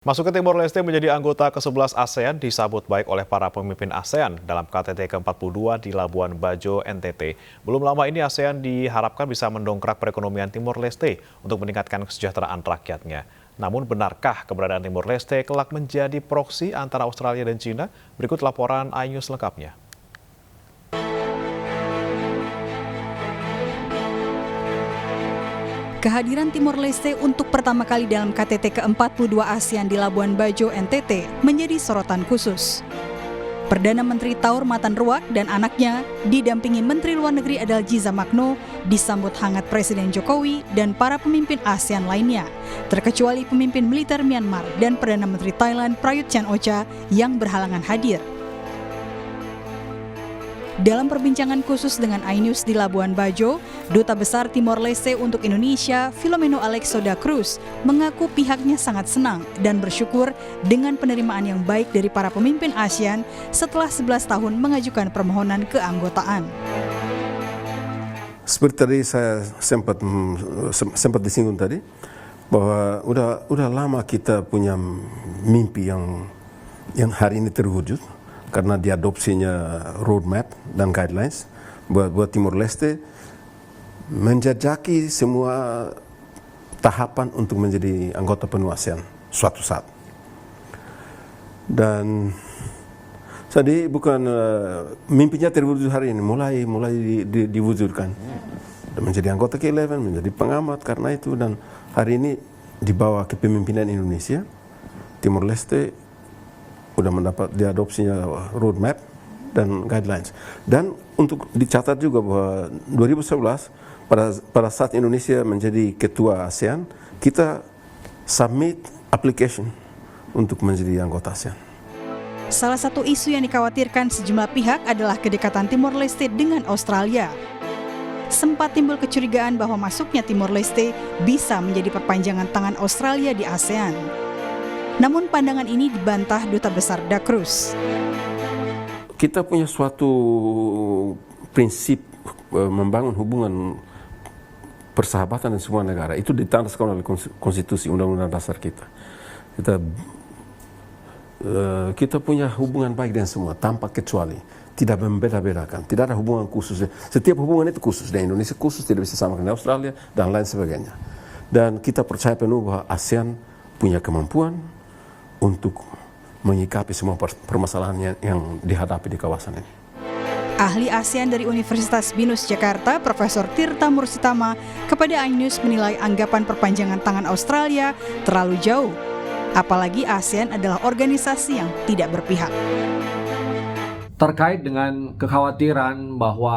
Masuk ke Timor Leste menjadi anggota ke-11 ASEAN disambut baik oleh para pemimpin ASEAN dalam KTT ke-42 di Labuan Bajo, NTT. Belum lama ini ASEAN diharapkan bisa mendongkrak perekonomian Timor Leste untuk meningkatkan kesejahteraan rakyatnya. Namun benarkah keberadaan Timor Leste kelak menjadi proksi antara Australia dan China? Berikut laporan iNews lengkapnya. Kehadiran Timor Leste untuk pertama kali dalam KTT ke-42 ASEAN di Labuan Bajo, NTT menjadi sorotan khusus. Perdana Menteri Taur Matan Ruak dan anaknya didampingi Menteri Luar Negeri Adalji Zamakno disambut hangat Presiden Jokowi dan para pemimpin ASEAN lainnya, terkecuali pemimpin militer Myanmar dan Perdana Menteri Thailand Prayut Chan-o-cha yang berhalangan hadir. Dalam perbincangan khusus dengan iNews di Labuan Bajo, Duta Besar Timor Leste untuk Indonesia, Filomeno Alexo da Cruz, mengaku pihaknya sangat senang dan bersyukur dengan penerimaan yang baik dari para pemimpin ASEAN setelah 11 tahun mengajukan permohonan keanggotaan. Seperti tadi saya sempat disinggung tadi, bahwa udah lama kita punya mimpi yang hari ini terwujud, karena diadopsinya roadmap dan guidelines buat Timor Leste menjajaki semua tahapan untuk menjadi anggota penuh ASEAN suatu saat. Dan jadi bukan mimpinya terwujud hari ini, mulai diwujudkan. Dan menjadi anggota ke-11, menjadi pengamat karena itu, dan hari ini di bawah kepemimpinan Indonesia, Timor Leste sudah mendapat diadopsinya roadmap dan guidelines. Dan untuk dicatat juga bahwa 2011 pada saat Indonesia menjadi ketua ASEAN, kita submit application untuk menjadi anggota ASEAN. Salah satu isu yang dikhawatirkan sejumlah pihak adalah kedekatan Timor Leste dengan Australia. Sempat timbul kecurigaan bahwa masuknya Timor Leste bisa menjadi perpanjangan tangan Australia di ASEAN. Namun pandangan ini dibantah Duta Besar da Cruz. Kita punya suatu prinsip membangun hubungan persahabatan dengan semua negara. Itu ditandaskan oleh konstitusi undang-undang dasar kita. Kita punya hubungan baik dengan semua tanpa kecuali. Tidak membeda-bedakan. Tidak ada hubungan khusus. Setiap hubungan itu khusus. Dan Indonesia khusus tidak bisa sama dengan Australia dan lain sebagainya. Dan kita percaya penuh bahwa ASEAN punya kemampuan untuk menyikapi semua permasalahan yang dihadapi di kawasan ini. Ahli ASEAN dari Universitas BINUS Jakarta, Profesor Tirta Mursitama, kepada iNews menilai anggapan perpanjangan tangan Australia terlalu jauh. Apalagi ASEAN adalah organisasi yang tidak berpihak. Terkait dengan kekhawatiran bahwa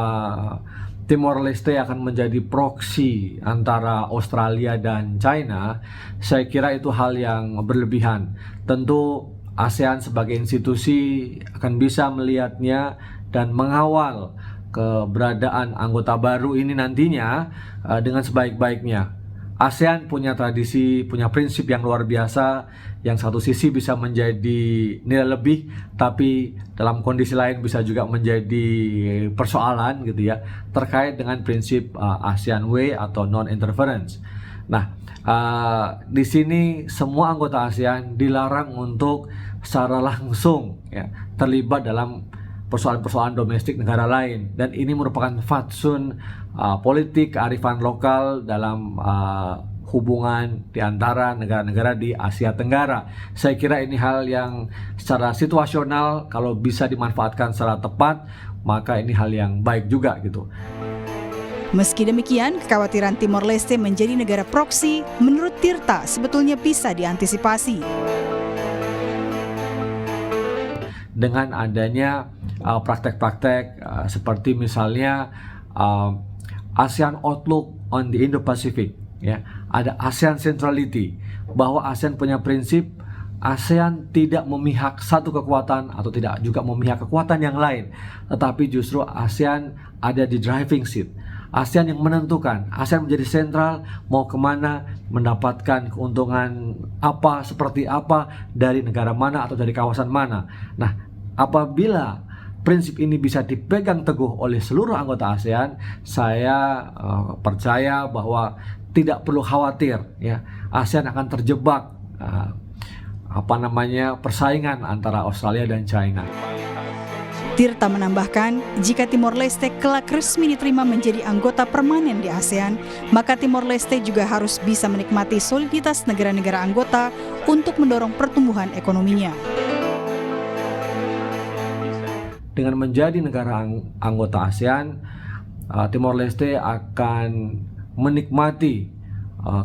Timor Leste akan menjadi proksi antara Australia dan China, saya kira itu hal yang berlebihan. Tentu ASEAN sebagai institusi akan bisa melihatnya dan mengawal keberadaan anggota baru ini nantinya dengan sebaik-baiknya. ASEAN punya tradisi, punya prinsip yang luar biasa, yang satu sisi bisa menjadi nilai lebih, tapi dalam kondisi lain bisa juga menjadi persoalan gitu ya, terkait dengan prinsip ASEAN Way atau non-interference. Nah, di sini semua anggota ASEAN dilarang untuk secara langsung ya, terlibat dalam persoalan-persoalan domestik negara lain, dan ini merupakan fatsun politik kearifan lokal dalam hubungan di antara negara-negara di Asia Tenggara. Saya kira ini hal yang secara situasional, kalau bisa dimanfaatkan secara tepat, maka ini hal yang baik juga gitu. Meski demikian, kekhawatiran Timor Leste menjadi negara proksi menurut Tirta sebetulnya bisa diantisipasi. Dengan adanya praktek-praktek seperti misalnya ASEAN Outlook on the Indo-Pacific, ya, ada ASEAN Centrality, bahwa ASEAN punya prinsip ASEAN tidak memihak satu kekuatan atau tidak juga memihak kekuatan yang lain, tetapi justru ASEAN ada di driving seat. ASEAN yang menentukan, ASEAN menjadi sentral, mau kemana, mendapatkan keuntungan apa, seperti apa, dari negara mana atau dari kawasan mana. Nah, apabila prinsip ini bisa dipegang teguh oleh seluruh anggota ASEAN, saya percaya bahwa tidak perlu khawatir ya, ASEAN akan terjebak persaingan antara Australia dan China. Tirta menambahkan, jika Timor Leste kelak resmi diterima menjadi anggota permanen di ASEAN, maka Timor Leste juga harus bisa menikmati soliditas negara-negara anggota untuk mendorong pertumbuhan ekonominya. Dengan menjadi negara anggota ASEAN, Timor Leste akan menikmati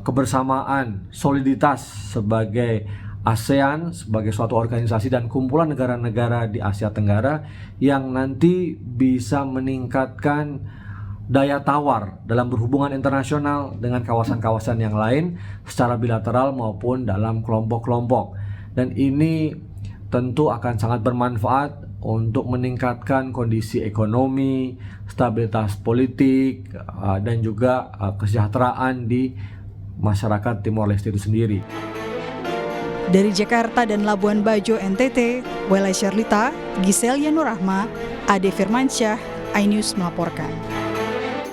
kebersamaan, soliditas sebagai ASEAN, sebagai suatu organisasi dan kumpulan negara-negara di Asia Tenggara yang nanti bisa meningkatkan daya tawar dalam berhubungan internasional dengan kawasan-kawasan yang lain secara bilateral maupun dalam kelompok-kelompok. Dan ini tentu akan sangat bermanfaat untuk meningkatkan kondisi ekonomi, stabilitas politik, dan juga kesejahteraan di masyarakat Timor Leste itu sendiri. Dari Jakarta dan Labuan Bajo NTT, Wela Sherlita, Giselia Nurrahma, Ade Firmansyah, iNews melaporkan.